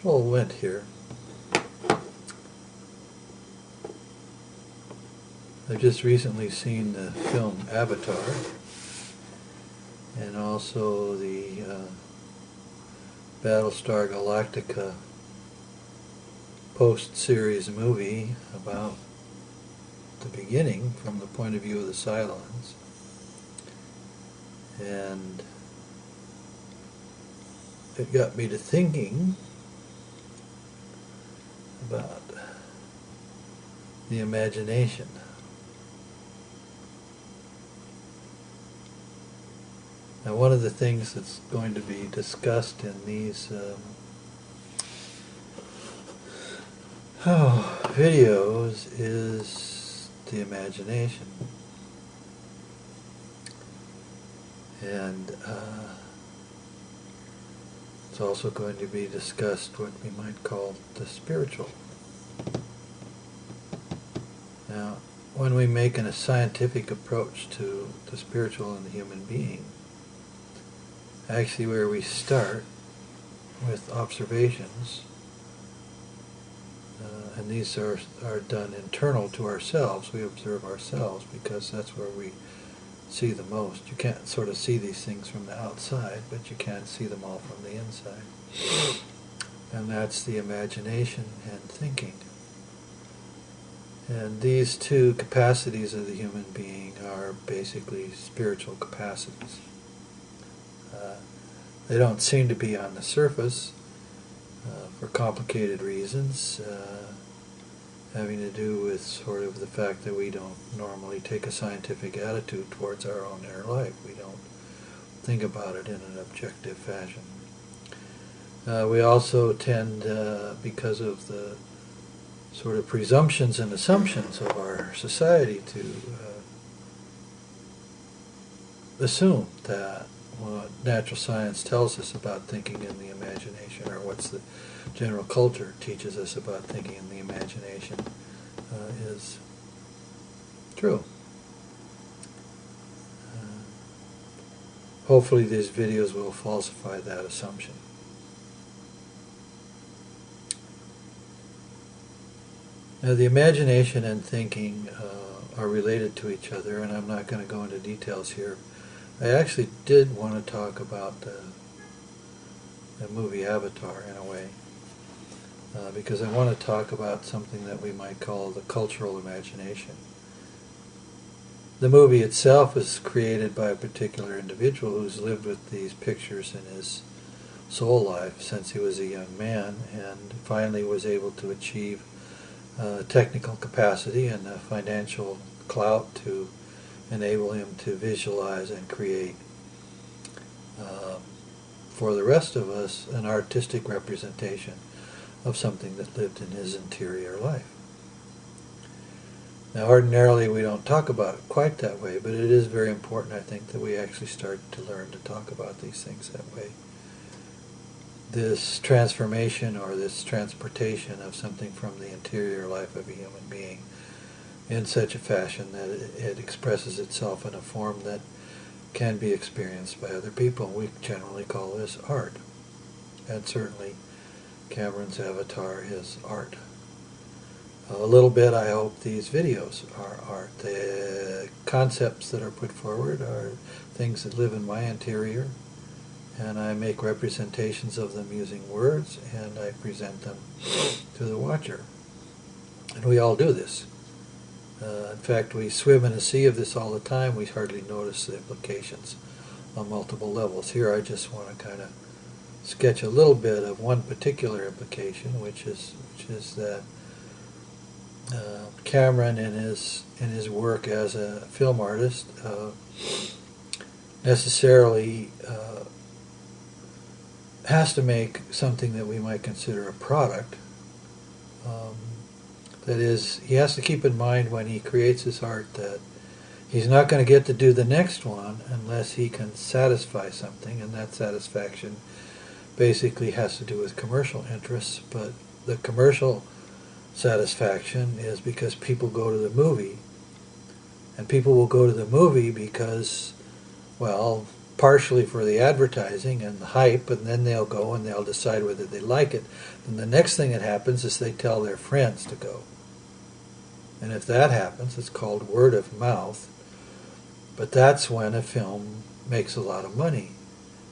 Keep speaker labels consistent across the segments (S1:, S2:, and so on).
S1: full lint here. I've just recently seen the film Avatar, and also the Battlestar Galactica post-series movie about the beginning from the point of view of the Cylons. And it got me to thinking about the imagination. Now, one of the things that's going to be discussed in these videos is the imagination. And it's also going to be discussed what we might call the spiritual. Now, when we make a scientific approach to the spiritual and the human being, actually where we start with observations, and these are done internal to ourselves. We observe ourselves because that's where we see the most. You can't sort of see these things from the outside, but you can see them all from the inside. And that's the imagination and thinking. And these two capacities of the human being are basically spiritual capacities. They don't seem to be on the surface for complicated reasons, having to do with sort of the fact that we don't normally take a scientific attitude towards our own inner life. We don't think about it in an objective fashion. We also tend, because of the sort of presumptions and assumptions of our society, to assume that what natural science tells us about thinking in the imagination, or what's the general culture teaches us about thinking in the imagination, is true. Hopefully these videos will falsify that assumption. Now, the imagination and thinking are related to each other, and I'm not going to go into details here. I actually did want to talk about the movie Avatar in a way, because I want to talk about something that we might call the cultural imagination. The movie itself was created by a particular individual who's lived with these pictures in his soul life since he was a young man, and finally was able to achieve technical capacity and financial clout to enable him to visualize and create, for the rest of us, an artistic representation of something that lived in his interior life. Now, ordinarily we don't talk about it quite that way, but it is very important, I think, that we actually start to learn to talk about these things that way. This transformation or this transportation of something from the interior life of a human being in such a fashion that it expresses itself in a form that can be experienced by other people. We generally call this art. And certainly Cameron's Avatar is art. A little bit, I hope these videos are art. The concepts that are put forward are things that live in my interior, and I make representations of them using words, and I present them to the watcher. And we all do this. In fact, we swim in a sea of this all the time. We hardly notice the implications on multiple levels. Here I just want to kind of sketch a little bit of one particular implication, which is that Cameron, in his work as a film artist, necessarily has to make something that we might consider a product. That is, he has to keep in mind when he creates his art that he's not going to get to do the next one unless he can satisfy something, and that satisfaction basically has to do with commercial interests. But the commercial satisfaction is because people go to the movie, and people will go to the movie because, well, partially for the advertising and the hype, and then they'll go and they'll decide whether they like it. And the next thing that happens is they tell their friends to go. And if that happens, it's called word of mouth. But that's when a film makes a lot of money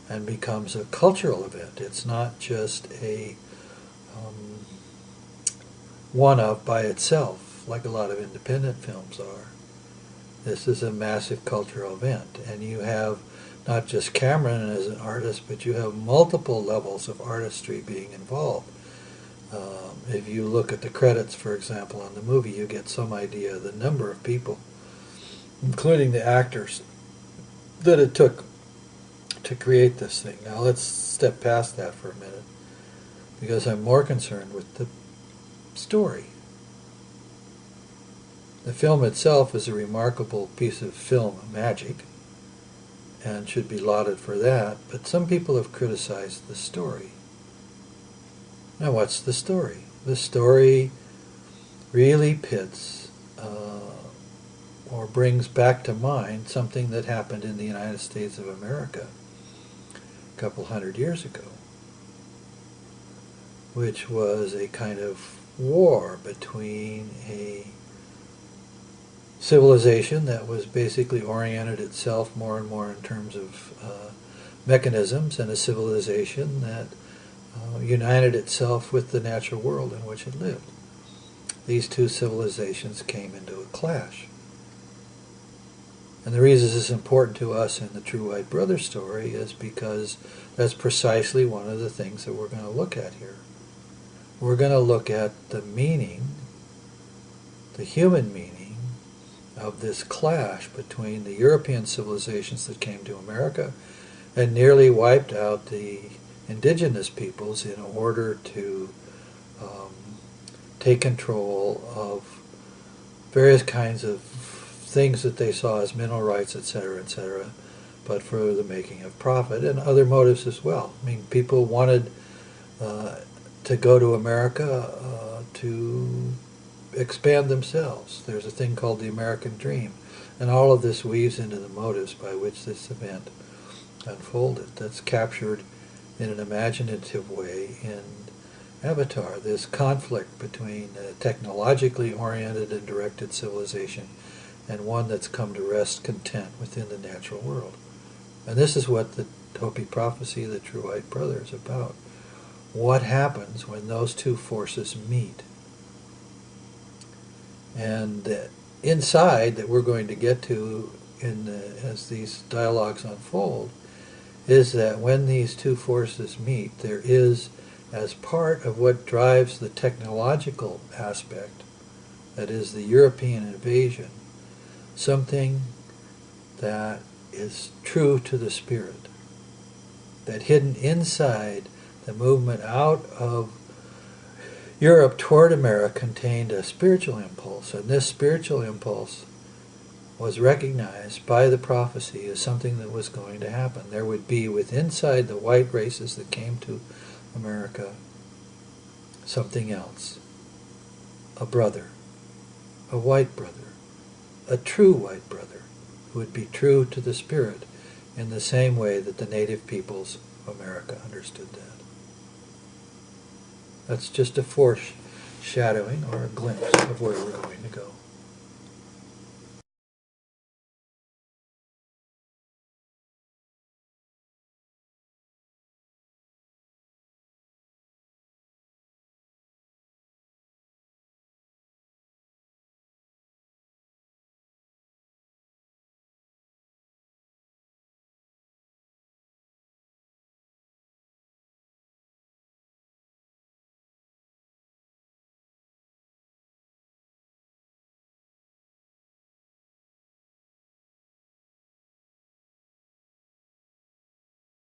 S1: and becomes a cultural event. It's not just a one-of by itself, like a lot of independent films are. This is a massive cultural event, and you have not just Cameron as an artist, but you have multiple levels of artistry being involved. If you look at the credits, for example, on the movie, you get some idea of the number of people, including the actors, that it took to create this thing. Now let's step past that for a minute, because I'm more concerned with the story. The film itself is a remarkable piece of film magic and should be lauded for that, but some people have criticized the story. Now what's the story? The story really pits or brings back to mind something that happened in the United States of America a couple hundred years ago, which was a kind of war between a civilization that was basically oriented itself more and more in terms of mechanisms, and a civilization that united itself with the natural world in which it lived. These two civilizations came into a clash. And the reason this is important to us in the True White Brother story is because that's precisely one of the things that we're going to look at here. We're going to look at the meaning, the human meaning, of this clash between the European civilizations that came to America and nearly wiped out the indigenous peoples in order to take control of various kinds of things that they saw as mineral rights, etc., but for the making of profit and other motives as well. I mean, people wanted to go to America to expand themselves. There's a thing called the American Dream, and all of this weaves into the motives by which this event unfolded. That's captured in an imaginative way in Avatar, this conflict between a technologically oriented and directed civilization and one that's come to rest content within the natural world. And this is what the Hopi prophecy of the True White Brother is about. What happens when those two forces meet? And the inside that we're going to get to as these dialogues unfold is that when these two forces meet, there is, as part of what drives the technological aspect, that is the European invasion, something that is true to the spirit, that hidden inside the movement out of Europe toward America contained a spiritual impulse, and this spiritual impulse was recognized by the prophecy as something that was going to happen. There would be within inside the white races that came to America something else, a brother, a white brother, a true white brother, who would be true to the spirit in the same way that the native peoples of America understood that. That's just a foreshadowing or a glimpse of where we're going to go.